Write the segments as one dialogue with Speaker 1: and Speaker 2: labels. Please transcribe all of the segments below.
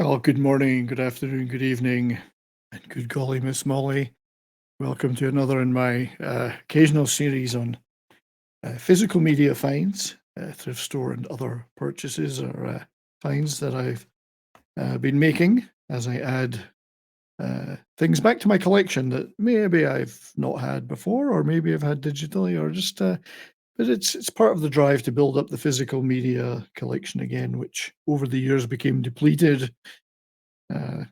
Speaker 1: Well, good morning, good afternoon, good evening, and good golly, Miss Molly. Welcome to another in my occasional series on physical media finds, thrift store and other purchases or finds that I've been making as I add things back to my collection that maybe I've not had before, or maybe I've had digitally, or just. But it's part of the drive to build up the physical media collection again, which over the years became depleted. Uh,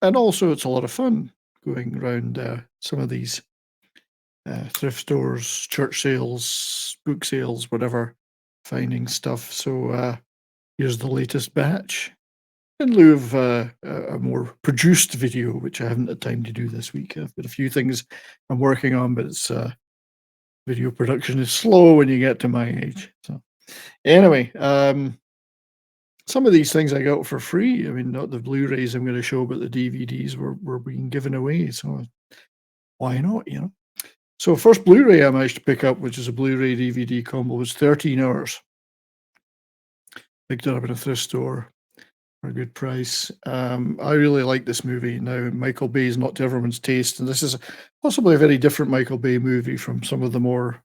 Speaker 1: And also, it's a lot of fun going around some of these thrift stores, church sales, book sales, whatever, finding stuff. So here's the latest batch in lieu of a more produced video, which I haven't had time to do this week. I've got a few things I'm working on, but it's video production is slow when you get to my age. So anyway, some of these things I got for free. I mean, not the Blu-rays I'm going to show, but the DVDs were being given away. So why not? So first Blu-ray I managed to pick up, which is a Blu-ray DVD combo, was 13 hours. Picked it up in a thrift store for a good price. I really like this movie. Now, Michael Bay is not to everyone's taste, and this is possibly a very different Michael Bay movie from some of the more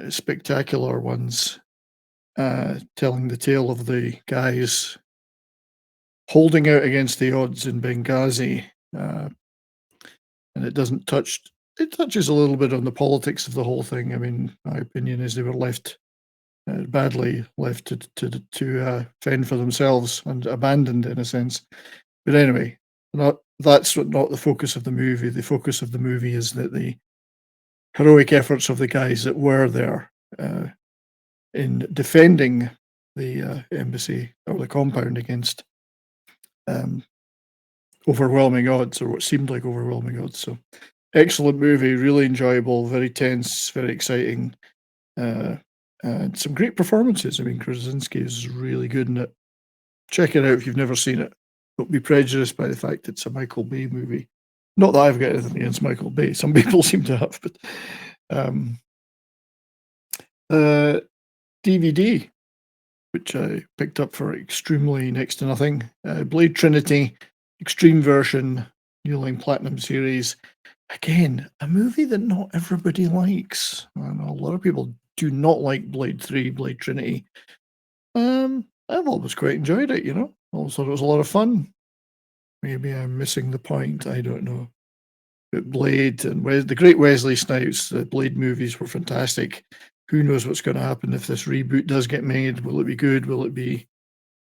Speaker 1: spectacular ones, telling the tale of the guys holding out against the odds in Benghazi, and it touches a little bit on the politics of the whole thing. I mean, my opinion is they were badly left to fend for themselves and abandoned in a sense. But anyway, that's not the focus of the movie. The focus of the movie is that the heroic efforts of the guys that were there in defending the embassy or the compound against overwhelming odds, or what seemed like overwhelming odds. So excellent movie, really enjoyable, very tense, very exciting, and some great performances. I mean, Krasinski is really good in it. Check it out if you've never seen it. Don't be prejudiced by the fact it's a Michael Bay movie. Not that I've got anything against Michael Bay. Some people seem to have, but DVD, which I picked up for extremely next to nothing. Blade Trinity, Extreme Version, New Line Platinum Series. Again, a movie that not everybody likes. I know a lot of people do not like Blade 3, Blade Trinity. I've always quite enjoyed it, I always thought it was a lot of fun. Maybe I'm missing the point, I don't know. But Blade and the great Wesley Snipes, the Blade movies were fantastic. Who knows what's going to happen if this reboot does get made? Will it be good? Will it be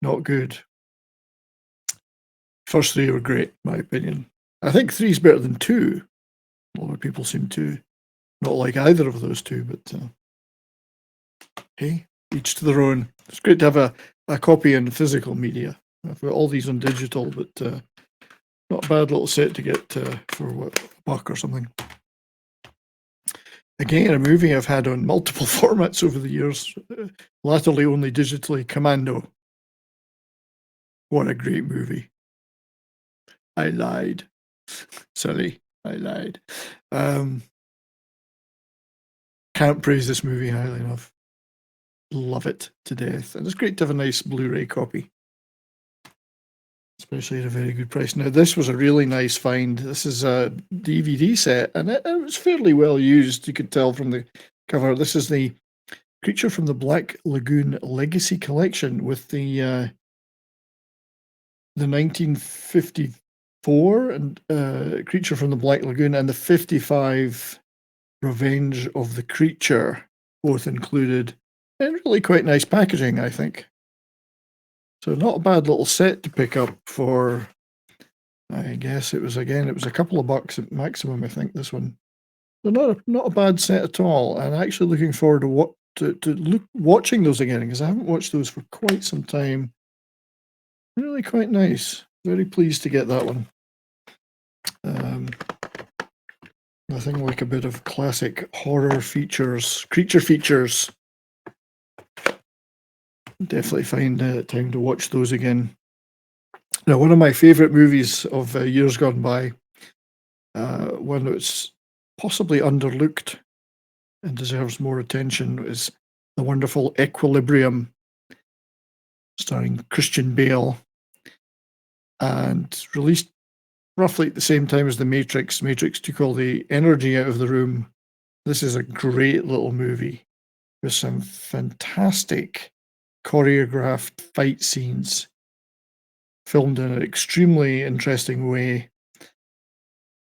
Speaker 1: not good? First three were great, in my opinion. I think 3 is better than 2. A lot of people seem to not like either of those two, but hey, each to their own. It's great to have a copy in physical media. I've got all these on digital, but not a bad little set to get for what, $1 or something. Again, a movie I've had on multiple formats over the years, latterly only digitally, Commando. What a great movie. I lied. Sorry, I lied. Can't praise this movie highly enough. Love it to death. And it's great to have a nice Blu-ray copy, especially at a very good price. Now, this was a really nice find. This is a DVD set, and it was fairly well used. You could tell from the cover. This is the Creature from the Black Lagoon Legacy Collection with the 1954 and Creature from the Black Lagoon and the 55 Revenge of the Creature, both included, and really quite nice packaging, I think. So not a bad little set to pick up for, I guess it was a couple of bucks at maximum, I think, this one. So not a bad set at all, and actually looking forward to watching those again, because I haven't watched those for quite some time. Really quite nice. Very pleased to get that one. Nothing like a bit of classic horror features, creature features. Definitely find time to watch those again. Now, one of my favourite movies of years gone by, one that's possibly underlooked and deserves more attention, is the wonderful Equilibrium, starring Christian Bale. and released roughly at the same time as The Matrix. Matrix took all the energy out of the room. This is a great little movie with some fantastic choreographed fight scenes filmed in an extremely interesting way.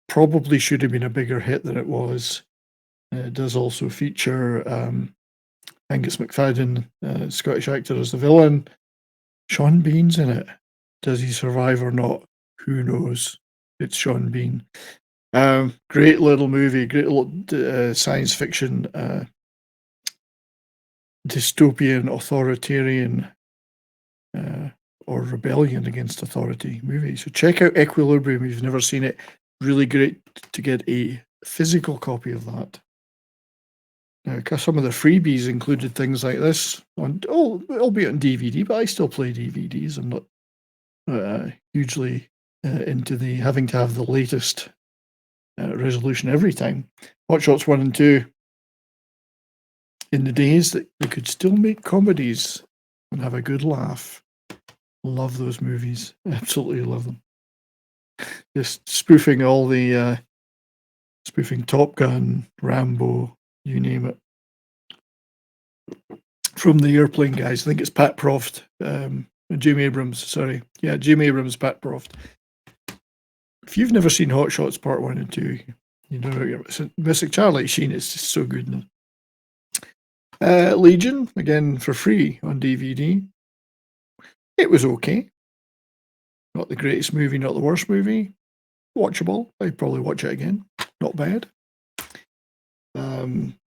Speaker 1: Probably should have been a bigger hit than it was. It does also feature Angus McFadden, Scottish actor, as the villain. Sean Bean's in it. Does he survive or not? Who knows? It's Sean Bean. Great little movie, great little science fiction, dystopian, authoritarian, or rebellion against authority movie. So check out Equilibrium if you've never seen it. Really great to get a physical copy of that. Now, some of the freebies included things like this, albeit on DVD, but I still play DVDs. I'm not hugely into the having to have the latest resolution every time. Hot Shots 1 and 2, in the days that they could still make comedies and have a good laugh. Love those movies. Absolutely love them. Just spoofing all the spoofing Top Gun, Rambo, you name it. From the Airplane guys, I think it's Pat Proft, Jim Abrams, sorry. Yeah, Jim Abrams, Pat Proft. If you've never seen Hot Shots Part 1 and 2, you know you're missing. Charlie Sheen is just so good. Legion, again for free on DVD. It was okay. Not the greatest movie, not the worst movie. Watchable. I'd probably watch it again. Not bad.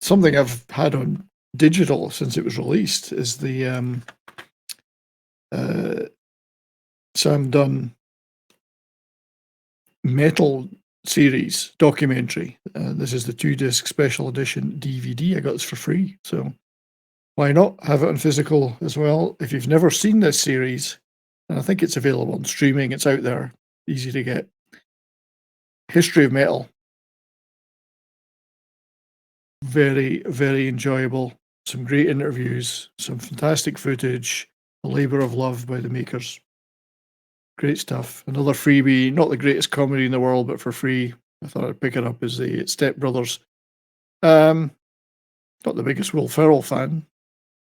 Speaker 1: Something I've had on digital since it was released is the Sam Dunn Metal series documentary. This is the 2-disc special edition DVD. I got this for free, so why not have it on physical as well? If you've never seen this series, and I think it's available on streaming, it's out there, easy to get. History of Metal. Very, very enjoyable. Some great interviews, some fantastic footage, a labour of love by the makers. Great stuff. Another freebie, not the greatest comedy in the world, but for free. I thought I'd pick it up, as the Step Brothers. Not the biggest Will Ferrell fan.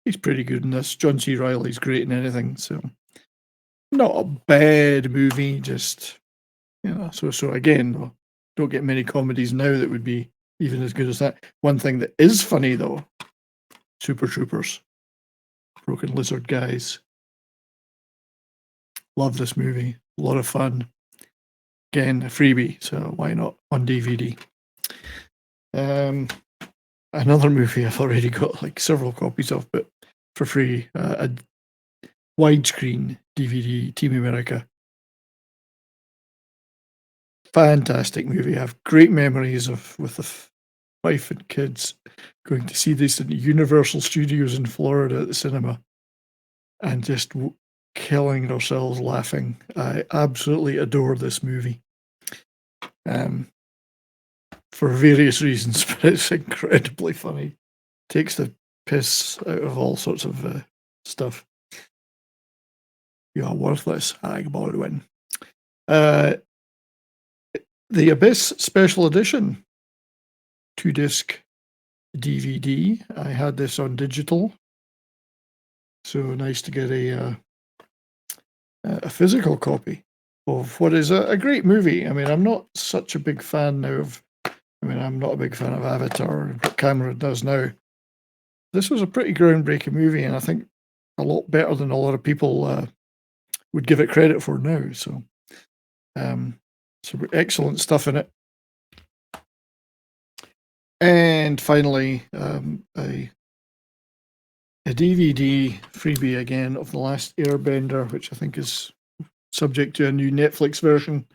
Speaker 1: He's pretty good in this. John C. Reilly's great in anything, so not a bad movie, just, so again, don't get many comedies now that would be even as good as that. One thing that is funny, though, Super Troopers. Broken Lizard guys. Love this movie. A lot of fun. Again, a freebie, so why not on DVD? Another movie I've already got like several copies of, but for free, a widescreen DVD, Team America. Fantastic movie. I have great memories with the wife and kids going to see this in Universal Studios in Florida at the cinema and just killing ourselves laughing. I absolutely adore this movie. For various reasons, but it's incredibly funny. Takes the piss out of all sorts of stuff. You are worthless, Ag Baldwin. The Abyss Special Edition 2-disc DVD. I had this on digital, so nice to get a physical copy of what is a great movie. I mean, I'm not such a big fan now of. I'm not a big fan of Avatar and what Cameron does now. This was a pretty groundbreaking movie, and I think a lot better than a lot of people would give it credit for now. So, some excellent stuff in it. And finally, a DVD freebie again of The Last Airbender, which I think is subject to a new Netflix version.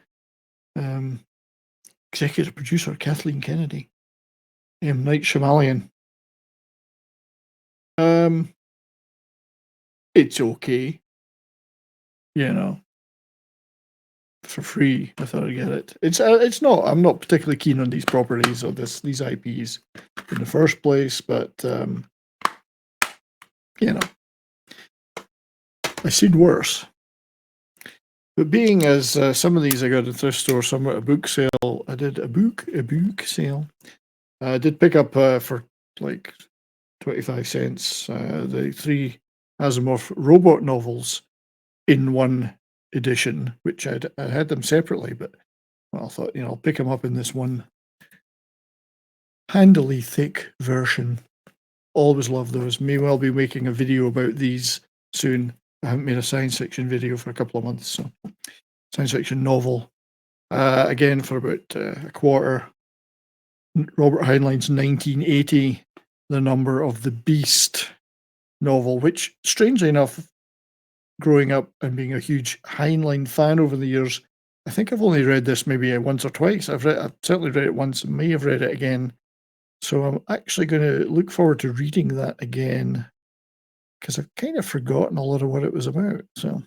Speaker 1: Executive producer Kathleen Kennedy, M. Night Shyamalan. It's okay, for free. I thought I'd get it. It's not. I'm not particularly keen on these properties or these IPs in the first place, but I've seen worse. But being as some of these I got at the thrift store, some at a book sale, I did a book sale. I did pick up for like 25 cents the 3 Asimov robot novels in one edition, which I had them separately, but well, I thought, I'll pick them up in this one handily thick version. Always love those. May well be making a video about these soon. I haven't made a science fiction video for a couple of months, so science fiction novel. Again, for about a quarter. Robert Heinlein's 1980, The Number of the Beast novel, which, strangely enough, growing up and being a huge Heinlein fan over the years, I think I've only read this maybe once or twice. I've certainly read it once and may have read it again. So I'm actually going to look forward to reading that again because I've kind of forgotten a lot of what it was about. So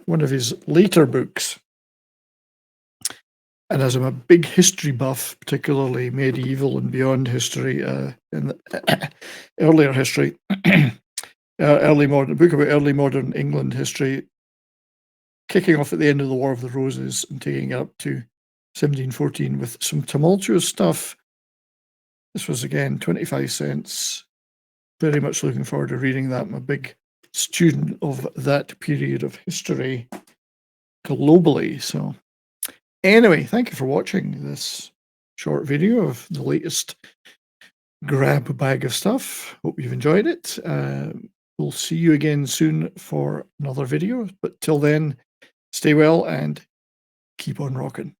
Speaker 1: one of his later books. And as I'm a big history buff, particularly medieval and beyond history, in the earlier history, early modern, book about early modern England history, kicking off at the end of the War of the Roses and taking it up to 1714 with some tumultuous stuff. This was again 25 cents. Very much looking forward to reading that. I'm a big student of that period of history globally. So anyway, thank you for watching this short video of the latest grab bag of stuff. Hope you've enjoyed it. We'll see you again soon for another video. But till then, stay well and keep on rocking.